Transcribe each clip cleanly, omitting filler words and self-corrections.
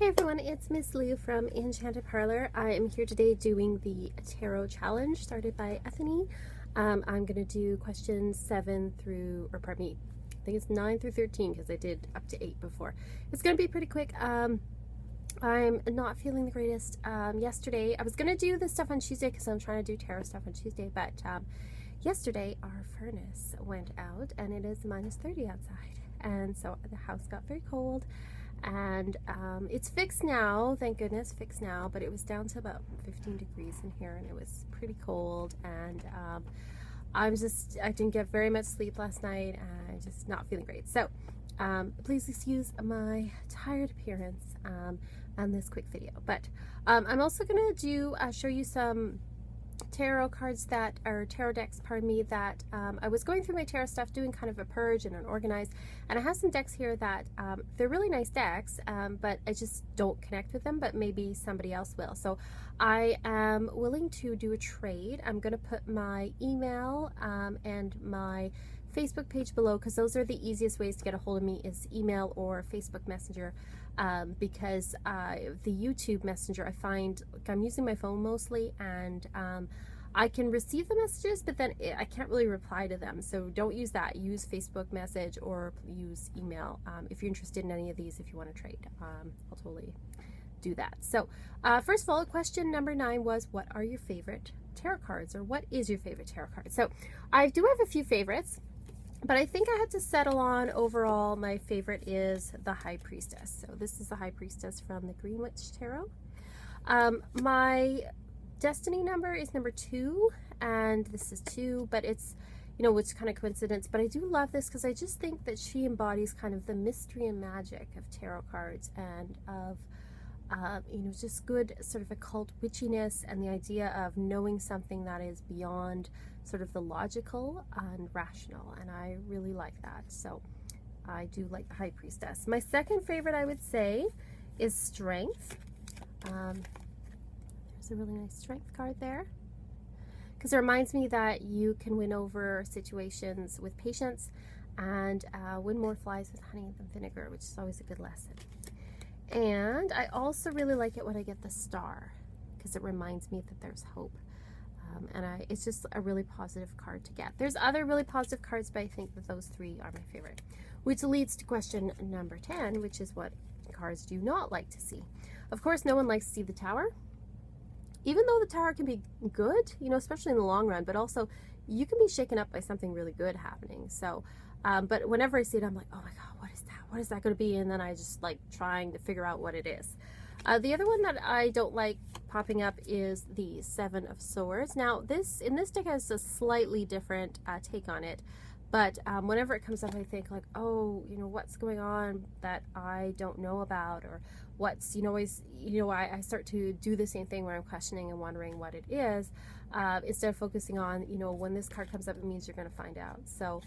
Hey everyone, it's Miss Lou from Enchantedparlour. I am here today doing the Tarot Challenge started by Ethany. I'm going to do questions 7 through, or pardon me, I think it's 9 through 13 because I did up to 8 before. It's going to be pretty quick. I'm not feeling the greatest. Yesterday, I was going to do this stuff on Tuesday because I'm trying to do tarot stuff on Tuesday, but yesterday our furnace went out and it is -30 outside. And so the house got very cold. And it's fixed now, thank goodness, fixed now, but it was down to about 15 degrees in here and it was pretty cold, and I didn't get very much sleep last night and I'm just not feeling great. So please excuse my tired appearance on this quick video. But I'm also going to show you some tarot cards that are tarot decks, pardon me, that I was going through my tarot stuff, doing kind of a purge and an organize, and I have some decks here that they're really nice decks, but I just don't connect with them, but maybe somebody else will. So I am willing to do a trade. I'm going to put my email and my Facebook page below, because those are the easiest ways to get a hold of me, is email or Facebook Messenger, because the YouTube Messenger, I find I'm using my phone mostly, and I can receive the messages, but then I can't really reply to them. So don't use that. Use Facebook message or use email if you're interested in any of these. If you want to trade, I'll totally do that. So first of all, question number 9 was, what are your favorite tarot cards, or what is your favorite tarot card? So I do have a few favorites, but I think I had to settle on, overall, my favorite is the High Priestess. So this is the High Priestess from the Greenwich Tarot. My destiny number is number 2, and this is 2, but it's, you know, which kind of coincidence, but I do love this because I just think that she embodies kind of the mystery and magic of tarot cards, and of you know, just good sort of occult witchiness, and the idea of knowing something that is beyond sort of the logical and rational, and I really like that. So I do like the High Priestess. My second favorite, I would say, is Strength. There's a really nice Strength card there, because it reminds me that you can win over situations with patience, and win more flies with honey than vinegar, which is always a good lesson. And I also really like it when I get the Star, because it reminds me that there's hope. And it's just a really positive card to get. There's other really positive cards, but I think that those 3 are my favorite. Which leads to question number 10, which is, what cards do you not like to see? Of course, no one likes to see the Tower. Even though the Tower can be good, you know, especially in the long run, but also you can be shaken up by something really good happening. So, but whenever I see it, I'm like, oh my God, what is that? What is that going to be? And then I just like trying to figure out what it is. The other one that I don't like popping up is the 7 of Swords. Now, in this deck has a slightly different take on it, but whenever it comes up, I think like, oh, you know, what's going on that I don't know about, or what's, you know, always, you know, I start to do the same thing where I'm questioning and wondering what it is, instead of focusing on, you know, when this card comes up, it means you're going to find out. So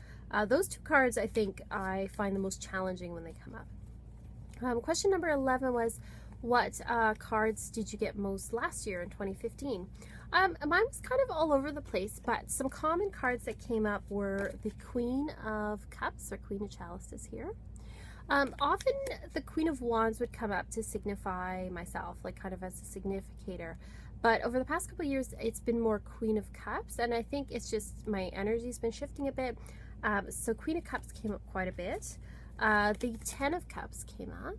those 2 cards, I think I find the most challenging when they come up. Question number 11 was, what cards did you get most last year in 2015? Mine was kind of all over the place, but some common cards that came up were the Queen of Cups, or Queen of Chalices here. Often the Queen of Wands would come up to signify myself, like kind of as a significator. But over the past couple of years, it's been more Queen of Cups, and I think it's just my energy's been shifting a bit. So Queen of Cups came up quite a bit. The 10 of Cups came up,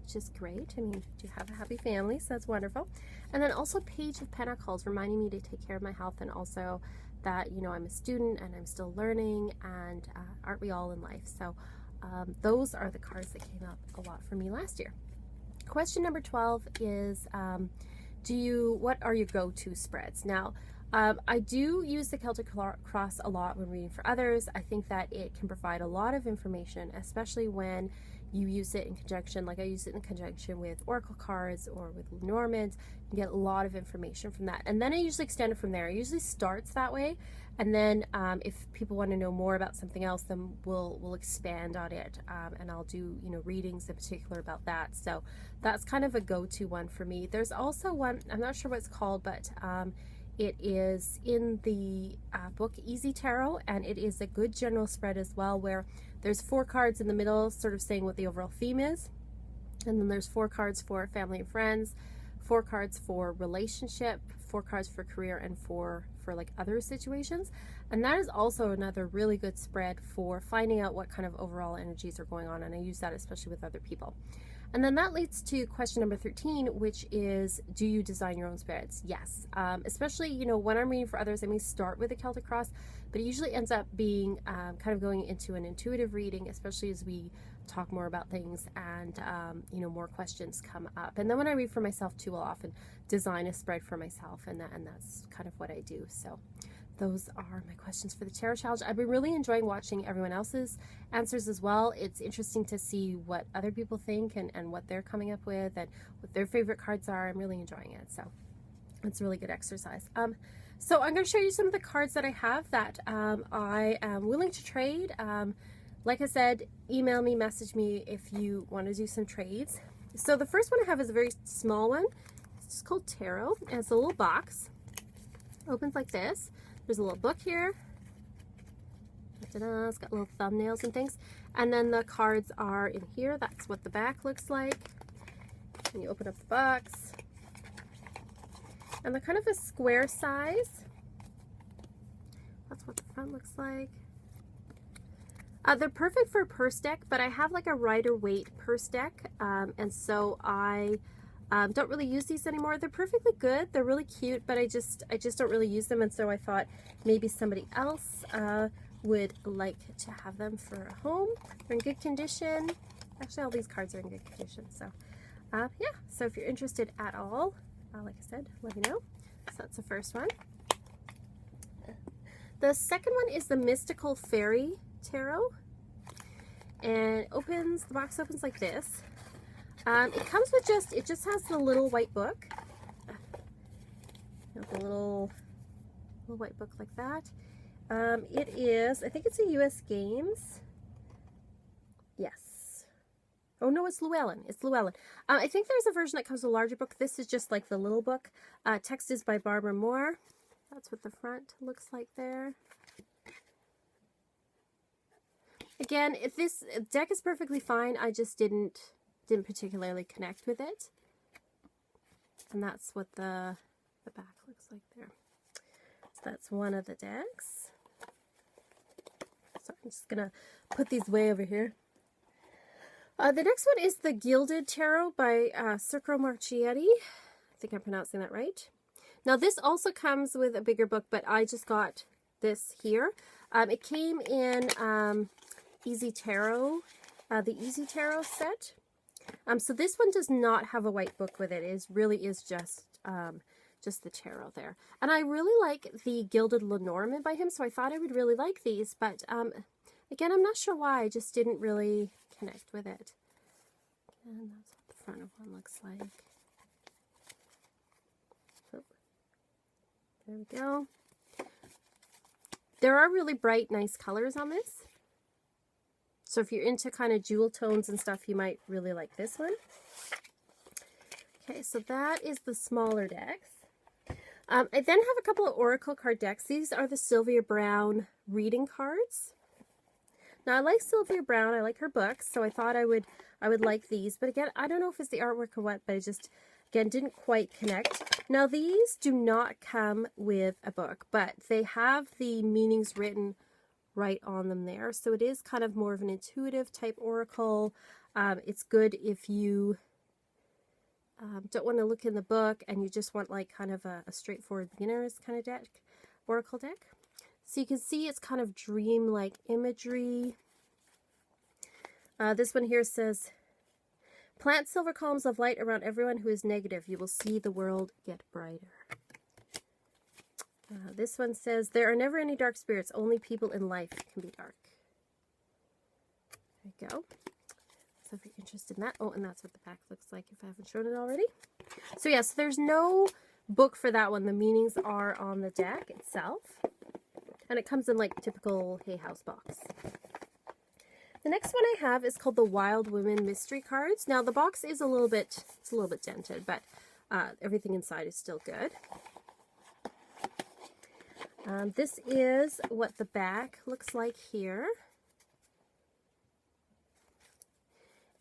which is great. I mean, you have a happy family, so that's wonderful. And then also Page of Pentacles, reminding me to take care of my health, and also that, you know, I'm a student and I'm still learning, and aren't we all in life? So those are the cards that came up a lot for me last year. Question number 12 is, what are your go-to spreads? Now, I do use the Celtic Cross a lot when reading for others. I think that it can provide a lot of information, especially when you use it in conjunction, like I use it in conjunction with Oracle cards or with Lenormand. You get a lot of information from that. And then I usually extend it from there. It usually starts that way. And then if people want to know more about something else, then we'll expand on it. And I'll do, you know, readings in particular about that. So that's kind of a go-to one for me. There's also one, I'm not sure what it's called, but it is in the book Easy Tarot, and it is a good general spread as well, where there's 4 cards in the middle sort of saying what the overall theme is. And then there's 4 cards for family and friends, 4 cards for relationship, 4 cards for career, and 4 for like other situations. And that is also another really good spread for finding out what kind of overall energies are going on. And I use that especially with other people. And then that leads to question number 13, which is, do you design your own spreads? Yes. Especially, you know, when I'm reading for others, I may start with a Celtic cross, but it usually ends up being kind of going into an intuitive reading, especially as we talk more about things and, you know, more questions come up. And then when I read for myself too, I'll often design a spread for myself, and that's kind of what I do. So those are my questions for the Tarot Challenge. I've been really enjoying watching everyone else's answers as well. It's interesting to see what other people think and what they're coming up with and what their favorite cards are. I'm really enjoying it. So it's a really good exercise. So I'm going to show you some of the cards that I have that I am willing to trade. Like I said, email me, message me if you want to do some trades. So the first one I have is a very small one. It's just called Tarot, and it's a little box. Opens like this. There's a little book here. Ta-da, it's got little thumbnails and things. And then the cards are in here. That's what the back looks like. And you open up the box. And they're kind of a square size. That's what the front looks like. They're perfect for a purse deck, but I have like a Rider Waite purse deck, and so I don't really use these anymore. They're perfectly good. They're really cute, but I just don't really use them, and so I thought maybe somebody else would like to have them for a home. They're in good condition. Actually, all these cards are in good condition. So yeah, so if you're interested at all, like I said, let me know. So that's the first one. The second one is the Mystical Fairy Tarot, and the box opens like this. It comes with it just has the little white book, the little white book like that. It is, I think it's a US Games. Yes. Oh no, it's Llewellyn. It's Llewellyn. I think there's a version that comes with a larger book. This is just like the little book. Text is by Barbara Moore. That's what the front looks like there. Again, if this deck is perfectly fine, I just didn't particularly connect with it. And that's what the back looks like there. So that's one of the decks. So I'm just going to put these way over here. The next one is the Gilded Tarot by Circo Marchietti. I think I'm pronouncing that right. Now this also comes with a bigger book, but I just got this here. It came in Easy Tarot, the Easy Tarot set. So this one does not have a white book with it. It really is just the tarot there. And I really like the Gilded Lenormand by him, so I thought I would really like these. But again, I'm not sure why. I just didn't really connect with it. And that's what the front of one looks like. Oh, there we go. There are really bright, nice colors on this. So if you're into kind of jewel tones and stuff, you might really like this one. Okay, so that is the smaller decks. I then have a couple of Oracle card decks. These are the Sylvia Browne reading cards. Now I like Sylvia Browne. I like her books, so I thought I would like these. But again, I don't know if it's the artwork or what, but I just, again, didn't quite connect. Now these do not come with a book, but they have the meanings written right on them there. So it is kind of more of an intuitive type oracle. It's good if you don't want to look in the book and you just want like kind of a straightforward beginner's kind of deck, oracle deck. So you can see it's kind of dream-like imagery. This one here says, plant silver columns of light around everyone who is negative. You will see the world get brighter. This one says, there are never any dark spirits, only people in life can be dark. There you go. So if you're interested in that. Oh, and that's what the back looks like if I haven't shown it already. So yes, there's no book for that one. The meanings are on the deck itself. And it comes in like typical Hay House box. The next one I have is called the Wild Women Mystery Cards. Now the box is a little bit dented, but everything inside is still good. This is what the back looks like here.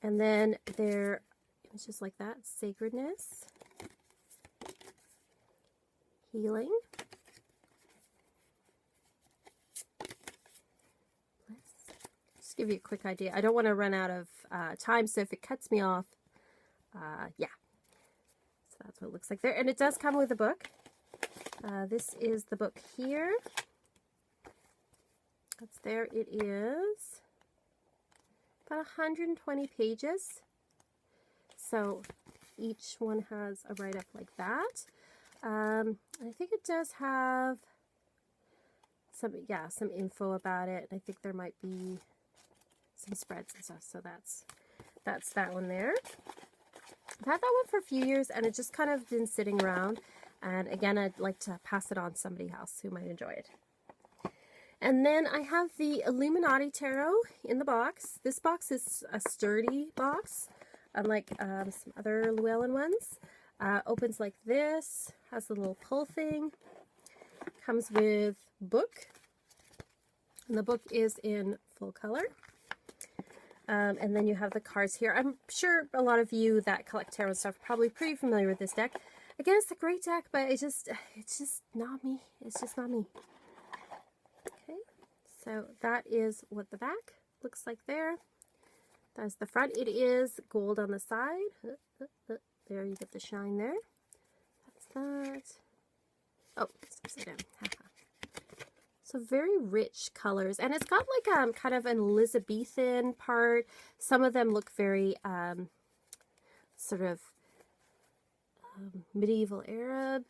And then there Images like that. Sacredness. Healing. Bliss. Just give you a quick idea. I don't want to run out of time, so if it cuts me off, yeah. So that's what it looks like there. And it does come with a book. This is the book here. That's there. It is about 120 pages. So each one has a write-up like that. I think it does have some info about it. I think there might be some spreads and stuff. So that's that one there. I've had that one for a few years, and it just kind of been sitting around. And again, I'd like to pass it on to somebody else who might enjoy it. And then I have the Illuminati Tarot in the box. This box is a sturdy box, unlike some other Llewellyn ones. Opens like this, has a little pull thing, comes with book, and the book is in full color. And then you have the cards here. I'm sure a lot of you that collect tarot stuff are probably pretty familiar with this deck. Again, it's a great deck, but it's just not me. It's just not me. Okay, so that is what the back looks like there. That's the front. It is gold on the side. There, you get the shine there. That's that. Oh, it's upside down. So very rich colors, and it's got like kind of an Elizabethan part. Some of them look very sort of medieval Arab.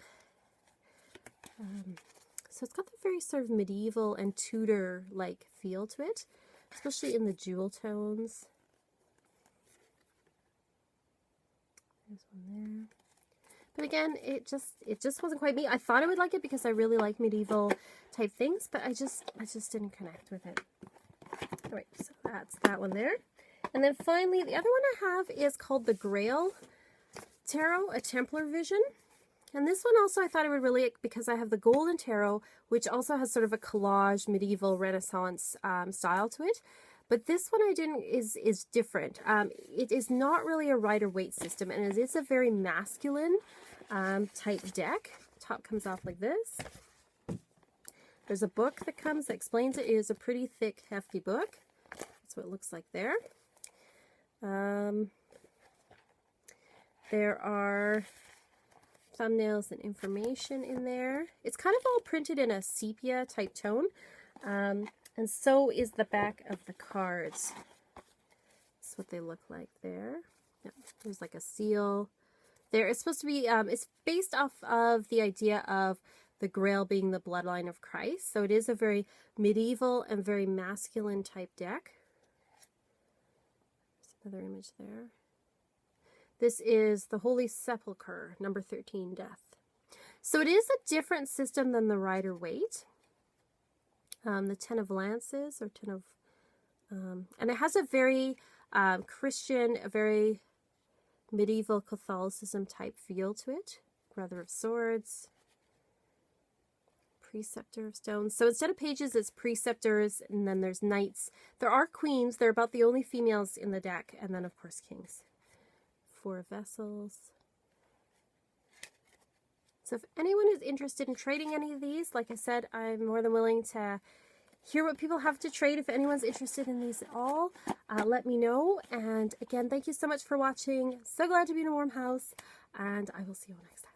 So it's got the very sort of medieval and Tudor like feel to it, especially in the jewel tones. There's one there. But again, it just wasn't quite me. I thought I would like it because I really like medieval type things, but I just didn't connect with it. All right, so that's that one there. And then finally, the other one I have is called the Grail Tarot, a Templar Vision. And this one also I thought I would really like because I have the Golden Tarot, which also has sort of a collage medieval Renaissance style to it. But this one I didn't is different. It is not really a Rider-Waite system, and it is a very masculine type deck. Top comes off like this. There's a book that comes that explains it. It is a pretty thick, hefty book. That's what it looks like there. There are thumbnails and information in there. It's kind of all printed in a sepia type tone. And so is the back of the cards. That's what they look like there. Yeah, there's like a seal. There, it's supposed to be, it's based off of the idea of the Grail being the bloodline of Christ. So it is a very medieval and very masculine type deck. There's another image there. This is the Holy Sepulchre, number 13, Death. So it is a different system than the Rider-Waite. The Ten of Lances, or Ten of, and it has a very Christian, a very medieval Catholicism type feel to it. Brother of Swords, Preceptor of Stones. So instead of pages, it's preceptors, and then there's knights. There are queens. They're about the only females in the deck, and then of course kings. 4 vessels. So if anyone is interested in trading any of these, like I said, I'm more than willing to hear what people have to trade. If anyone's interested in these at all, let me know. And again, thank you so much for watching. So glad to be in a warm house, and I will see you all next time.